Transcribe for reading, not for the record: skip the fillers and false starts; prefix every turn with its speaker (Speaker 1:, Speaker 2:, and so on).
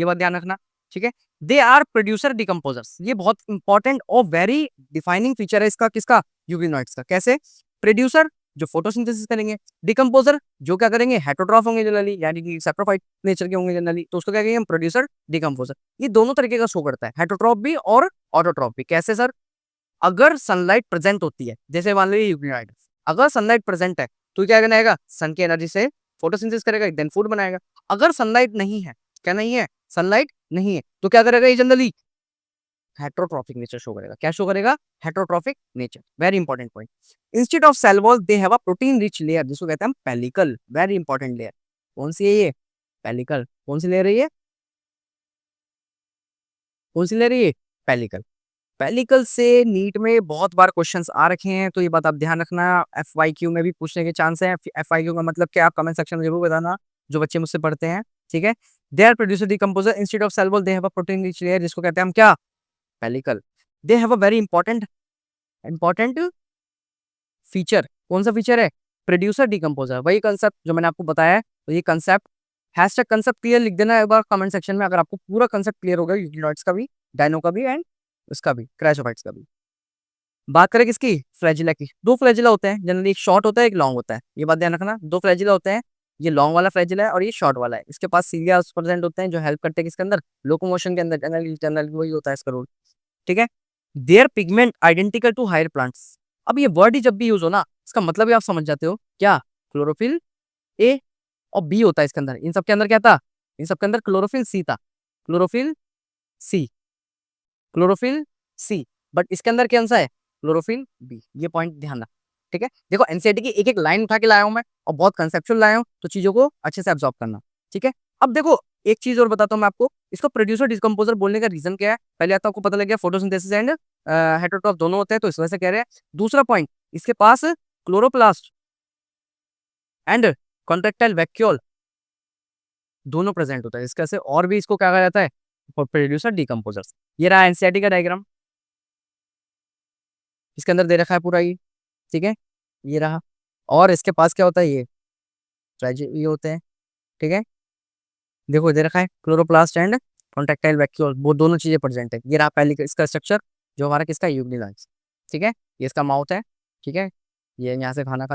Speaker 1: ये बात ध्यान रखना, ठीक है। दे आर प्रोड्यूसर डिकम्पोजर्स, ये बहुत इंपॉर्टेंट और वेरी डिफाइनिंग फीचर है इसका, किसका, यूकेरियोट्स का। कैसे? प्रोड्यूसर जो फोटोसिंथेसिस करेंगे, डिकम्पोजर जो क्या करेंगे, हेटरोट्रॉफ होंगे जनरली, यानी कि सैप्रोफाइट नेचर के होंगे जनरली, तो उसको क्या कहेंगे हम, प्रोड्यूसर डिकम्पोजर। ये दोनों तरीके का शो करता है, हेटरोट्रॉफ भी और ऑटोट्रॉफ भी। कैसे सर? अगर सनलाइट प्रेजेंट होती है, जैसे मान लीजिए यूकेरियोट, अगर सनलाइट प्रेजेंट है तो क्या बनाएगा, सन की एनर्जी से फोटोसिंथेसिस करेगा, देन फूड बनाएगा। अगर सनलाइट नहीं है, क्या नहीं है, सनलाइट नहीं है, तो क्या करेगा ये जनरली, हेटरोट्रॉफिक नेचर शो करेगा। क्या शो करेगा? Heterotrophic nature. Very important point. Instead of cell wall they have a protein rich layer, जिसको कहते हैं हम पेलिकल। Very important layer. कौन सी है ये? पेलिकल। कौन सी लेयर है ये? कौन सी लेयर है ये? पेलिकल। पेलिकल से नीट में बहुत बार क्वेश्चंस आ रखे हैं, तो ये बात आप ध्यान रखना। एफवाईक्यू में भी पूछने के चांस है। एफवाईक्यू का मतलब क्या, आप कमेंट सेक्शन में जरूर बताना, जो बच्चे मुझसे पढ़ते हैं, ठीक है। They are producer decomposer instead of cell wall they have a protein rich layer, जिसको कहते हैं हम क्या, pellicle. They have a very important important feature. कौन सा फीचर है? Producer decomposer. वही कंसेप्ट जो मैंने आपको बताया है, तो ये कंसेप्ट, हैशटैग कंसेप्ट क्लियर लिख देना एक बार कमेंट सेक्शन में, अगर आपको पूरा कंसेप्ट क्लियर होगा यूकेरियोट्स का भी, डायनो का भी एंड उसका भी, क्रायोफाइट्स का भी। बात करें किसकी, फ्लैजिला की। दो फ्लैजिला होते हैं जनरली, एक शॉर्ट होता है, एक लॉन्ग होता है। ये बात ध्यान रखना, दो फ्लैजिला होते हैं, ये लॉन्ग वाला फ्लैजिला है और ये शॉर्ट वाला है। इसके पास सीलिया प्रेजेंट होते हैं, जो हेल्प करते हैं किसके अंदर, लोकोमोशन के अंदर। जनरली जनरली वही होता है इसका रोल, ठीक है। Their pigment identical to higher plants. अब ये वर्ड ही जब भी यूज हो ना, इसका मतलब ही आप समझ जाते हो क्या, क्लोरोफिल ए और बी होता है इसके अंदर। इन सब के अंदर क्या था, इन सब के अंदर क्लोरोफिल सी था, chlorophyll C, chlorophyll C. But इसके अंदर कौन सा है, क्लोरोफिल बी। ये पॉइंट ध्यान रख, ठीक है। देखो एनसीईआरटी की एक एक लाइन उठा के लाया हूं मैं, और बहुत कंसेप्चुअल लाया हूं, तो चीजों को अच्छे से ऑब्जॉर्व करना, ठीक है। अब देखो एक चीज और बताता हूं मैं आपको, इसको प्रोड्यूसर डिकम्पोजर बोलने का रीजन क्या है। पहले आता आपको पता लग गया, फोटोसिंथेसिस एंड हेटरोट्रॉफ दोनों होते हैं, तो इस वजह से कह रहे हैं। दूसरा पॉइंट, इसके पास क्लोरोप्लास्ट एंड कॉन्ट्रेक्टाइल वैक्यूल दोनों प्रेजेंट होता है। इसका से और भी इसको क्या कहा जाता है, प्रोड्यूसर डिकम्पोजर। ये रहा एनसीईआरटी का डायग्राम, इसके अंदर दे रखा है पूरा ये, ठीक है, ये रहा। और इसके पास क्या होता है, ये होते हैं, ठीक है। देखो दे रखा है क्लोरोप्लास्ट एंड कॉन्ट्रेक्टाइल वैक्यूल, वो दोनों चीजें प्रेजेंट है। ये रहा पहले इसका स्ट्रक्चर, जो हमारा किसका, यूग्निलाइज, ठीक है। ये इसका माउथ है, ठीक है, ये यहाँ से खाना